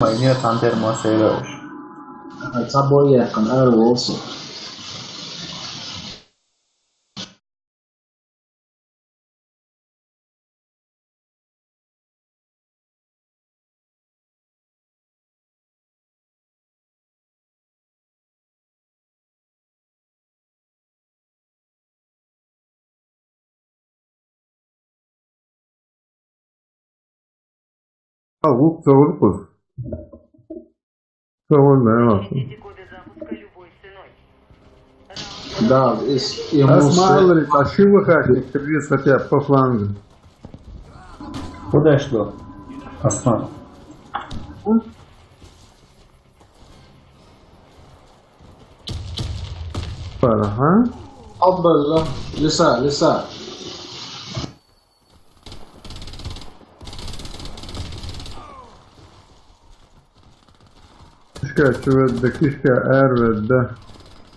Mainia tanter moseros. Saboia kan also. А лук за выпуск. Довольно. Да, Осматривали, тащил выходить, кризис хотя по флангу. Куда что? Осман. Ага. Аббала, лиса. Кишка, чувак, кишка, эрвет, да.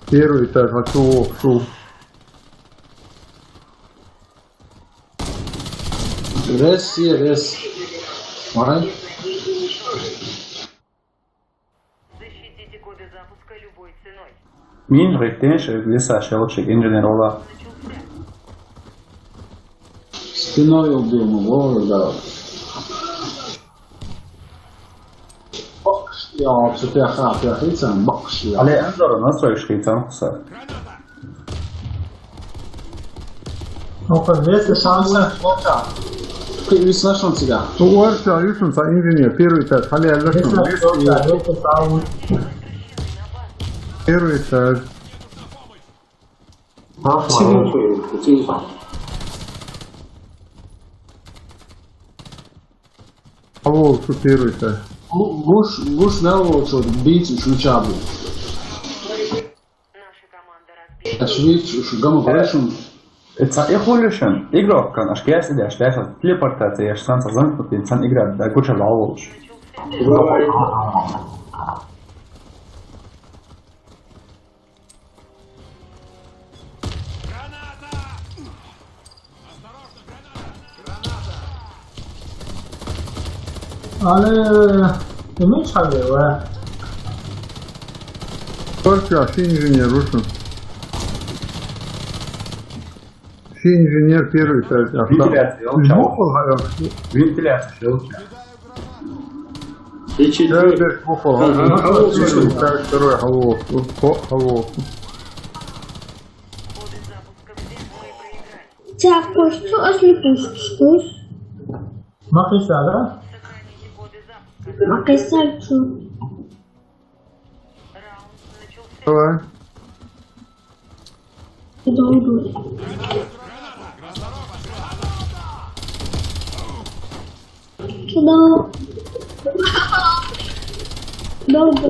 Первый этаж, шу. Рес. Май. Защитите коды запуска любой ценой. Мин ректенши леса шелчик инженерола. Спиной убил его, да. Ja, så jag skit sen box. Але Энзоро настроишь шкейцам хуса. Ну-ка, если шансы, вот Появились на шансы, да. Уарча, юшунса, инженер, первый этаж, хали аллашун. Первый этаж. А волк, первый этаж. Гуш на лучше бить шучабу. Наша команда разбита. Швейц, гамма брешун. Это эволюшн. Игрок, конечно, если я считаю, телепортация, я шанс замкнуть, инсан играет, да, куча лавоч. Ale nie czaiłem. Уарча, все инженер, рушун. Все инженер, первый этаж. Вентиляция, вентиляция, Второй голову. Коды запуска все мы проиграли. Цапушку, ослепушку. Makisada? Сохраните коды запуска. Макасальчу. Раунд начался. Давай. Долго. Туда. Долго.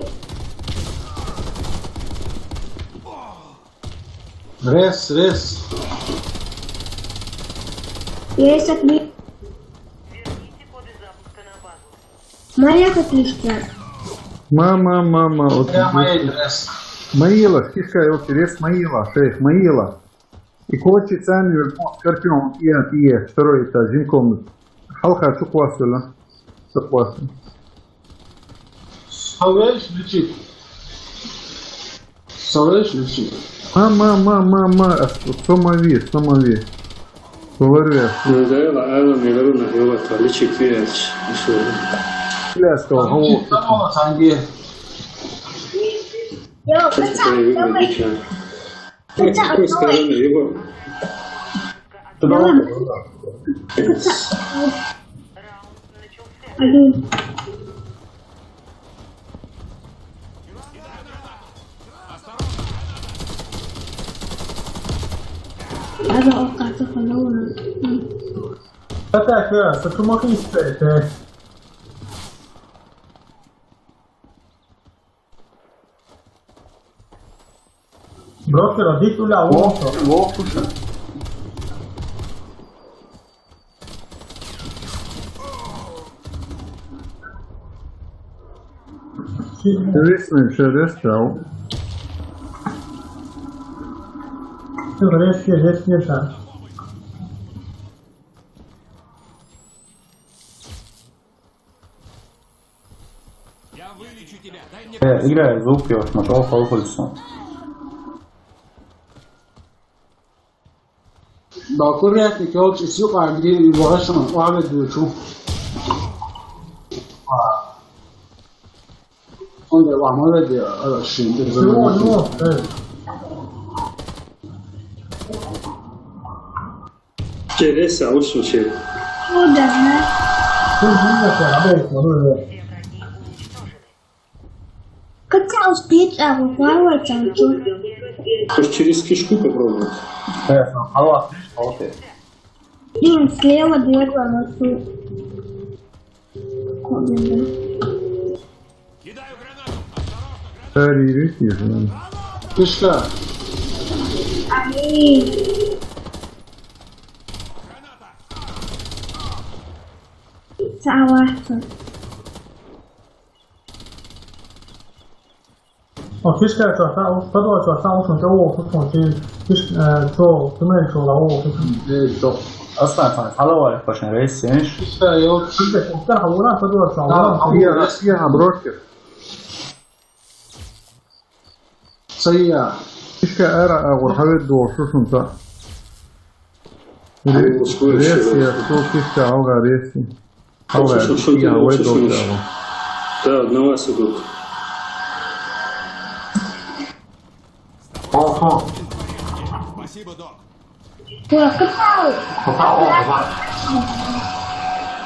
Рес. Есть отбить. Верните коды запуска на базу. Моя котлишка. Мама. Вот Прямо рес. Маила, кишка, вот рез Маила, шейх Маила. И кочи цами, скорпион, и второй этаж, один комнат. Халха, что классила? Что классно? Савеш лечит. Мама, самови. Говорю. Пляского, голову. Санги. Я давай. Раунд начался. Один. Ada okata kalora. Tak, ja, to mogę iść. Broker, adicula Волк. Рисный через стал. Wreszcie nie tak. Играю звук, я смотрел Халифату. با کلیت نکات چیزی قابلی واقعشون قابل دوچون اون در واقعا دی آرشین در زمان جلسه اوش میشه 不的呢，真心的选了被我对 Все враги уничтожены. хотел спить, а выплавать танцу. Может через кишку попробовать? Халифат работает. Блин, слева дверь в носу. Старый ресив. کشکا Ай! Согласен.哦，其实转上，不多转上，我从这我不从去，做对面做了我不从。 أصلا كانت حلوة عشان رئيس يعني کشکا یو但是我那不多转，我 فيها بروكر. سيئة Кишка эра агурхавет до шушунта. Ресия, что кишка алга реси. Алга я уйду того. Да, одного секунду.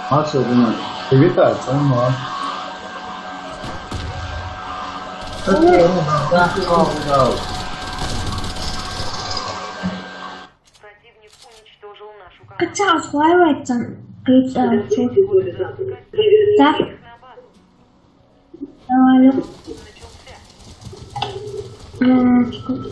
особенно Привет, ценного. Противник уничтожил нашу команду. Хотел осваивать танцу. Годы запуска. Перевести Так. их на базу. Давай. Начался.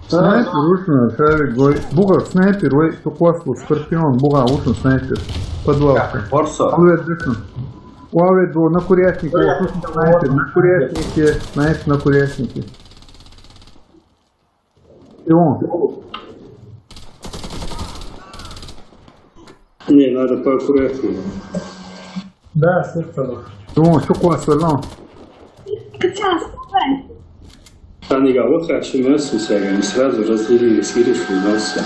Снайпер ушен, шарик гой. Буга снайпер, ой, тукваслу, скорпион, буга ушен снайпер. Подвалка. Борсо. Алвет дышен. Уавет до на курятнике, ушен снайпер, на курятнике, снайпер на курятнике. И он. Не, надо поаккуратнее. Да, слышал. И он, тукваслу, но. Хотел осваивать. А не вот хочу мясо всякое, они сразу разделились, видишь, и мясо.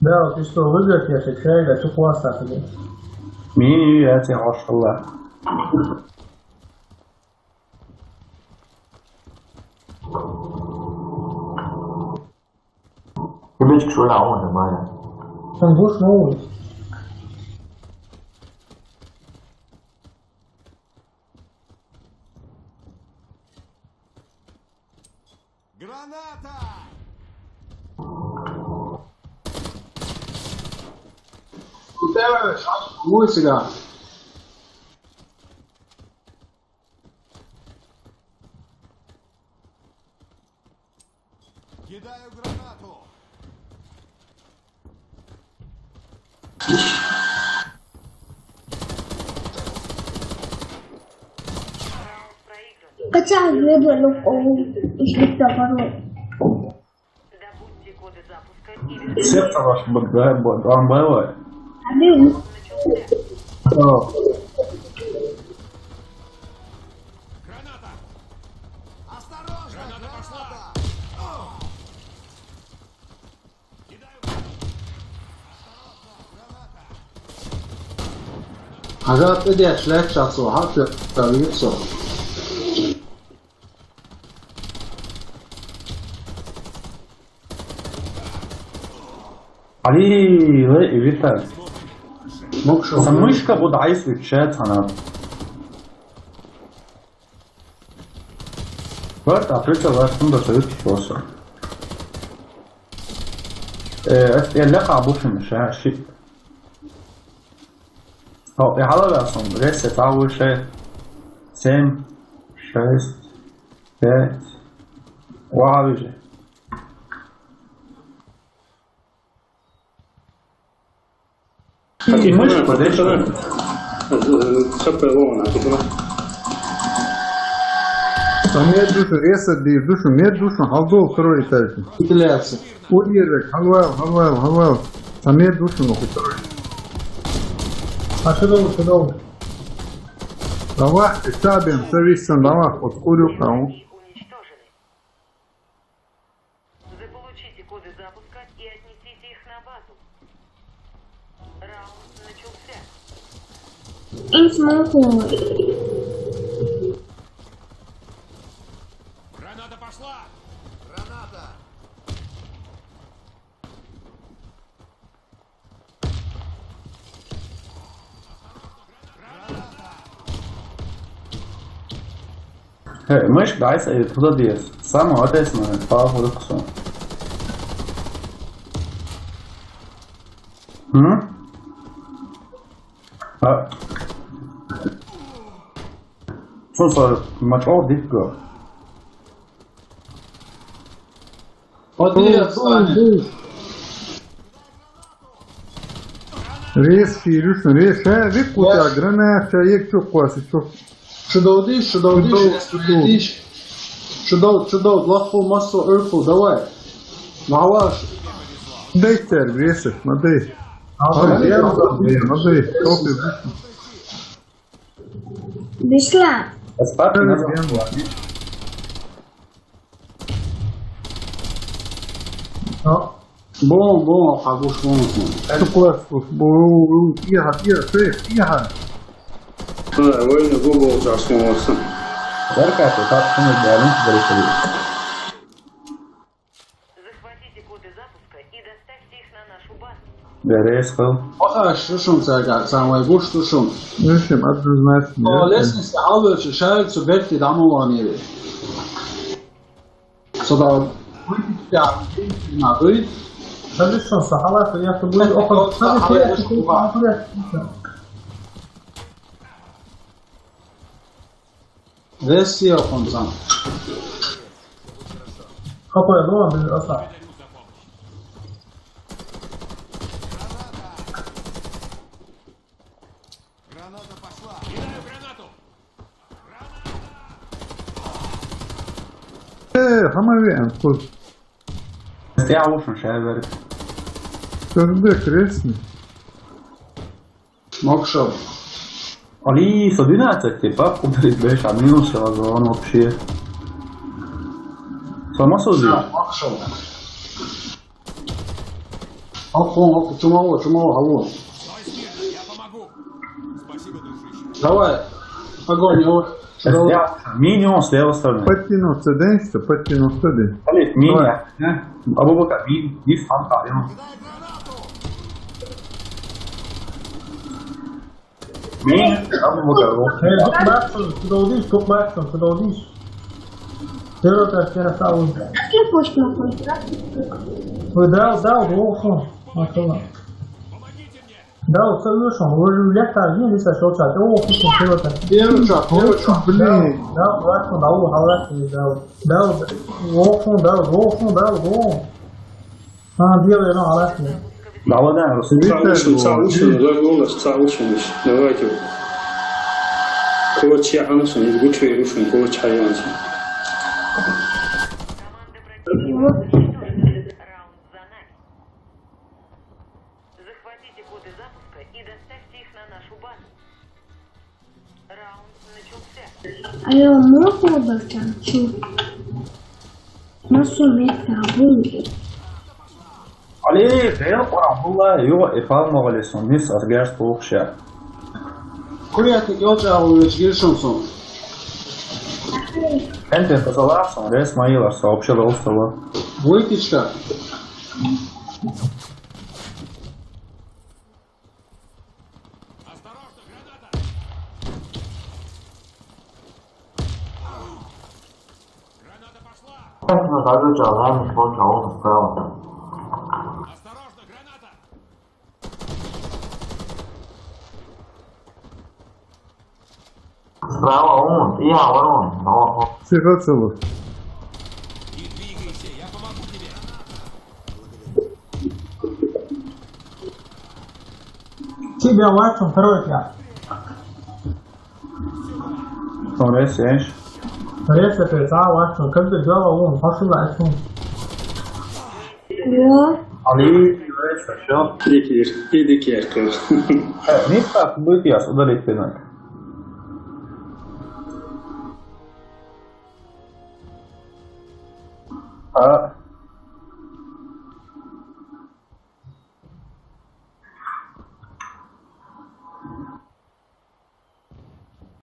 Да, ты что, выиграть я шикаю, я что класс так или? مين ياتي ما شاء الله. Он будешь новый. мультика Кидаю гранату. Раунд проигран. Хотел выбрать если кто порой. Добудьте коды запуска и верните. Сердце ваше вам боевое. А ты Начался. Граната. Осторожно, граната пошла. Кидаю. حاجات بدي اشلاك شخص وحط طريق صوت Ali, вітаю. Мокшо. Мышка будет айс вичет она. Вот, а причем вас там даже просто. Я легко обучен шаши. О, я халала сам. Ресет ауше 7, 6, 5. Вау же. Мышь подошла. Хапе лона, типа. Самед душу, реса бир душу, мед душу, халдол второй этаж. Вентиляция. Урирек, халвал. Самед душу, ну второй. А шедоу. Давай, сабин, сервисан, давай, откурю кому. Уничтожены. Заполучите коды запуска и отнесите их на базу. Раунд начался. Em смогу. Граната пошла! Граната! Мышь дайс и туда диес. Само ответственно, по выпуску. Слушай, мачов дикго. Подъезд, Саня. Рез, Фирюшна, рез, викута, граната, ек чоквасы, чок. Чудовдиш, чудов, лахфул, массу, эрфул, давай. Маваш. Дай царь, рез, смотри. Смотри, топлю. Весла. Спарки назад. Бом, хагуш, бом. Чоквасы, иха. Война Google заснулся. Верка, ты так что мы делаем, решили. Захватите коды запуска и доставьте их на нашу базу. Березкал. Шушун, царгак, самый гуш, шушун. Решим, однозначно. Лестница, алберчи, шарит, суберти, дамуланили. Сюда, надует. Разрешился, халат, я с тобой около. Версия, Фонсан. Хапай, ну, без оса. Граната пошла! Кидаю гранату! Хамавен, тут. Я ушел, шайбер. Когда крестный. Мокшо. Али, со 12, типа, ударить бэш, а минус он вообще. Сама сози. Мокшо. Оп, чумало, алло. Стой смирно, я помогу! Спасибо, дружище. Давай. Огонь, Я минимум с левой стороны. Подтянуться, да? Подтянуться, да? Али, минимум. Абубака, не фанта, ему. Кидай гранату! Минимум, Абубака. Тут балдишь. Первая саунд. Какие почки находятся? Вы дал, волху. Машина. Помогите мне! Дал, целюшон. Вы же лекта, не лиса, шелча. Волху, первая. Первый шаг. Блин. Дал, волху. А, делай, ну, халатки. Да, ладно, Цаушин, давайте. Кого чьянушин, из гучей рушин, кого чайваншин. Команда противника уничтожена. Раунд за нами. Захватите коды запуска и доставьте их на нашу базу. Раунд начался. А я могу достать? Массу метабу. Али, бел парамбула, его эфал могалисон, мисс аргаш тухша. Курятник, елча, гиршунсун. Энтер казаларсон, рез маила сообщил остова. Осторожно, граната! Цифра целых. Не двигайся, я помогу тебе. Тебя младшим второй отряд. Un es vienš. Рейсы пēc A mладшим, kad ir gala un pašulēs un. Jo, Ali, es šo. Иди кертер. Нифак будет ясно, ударить пинок. А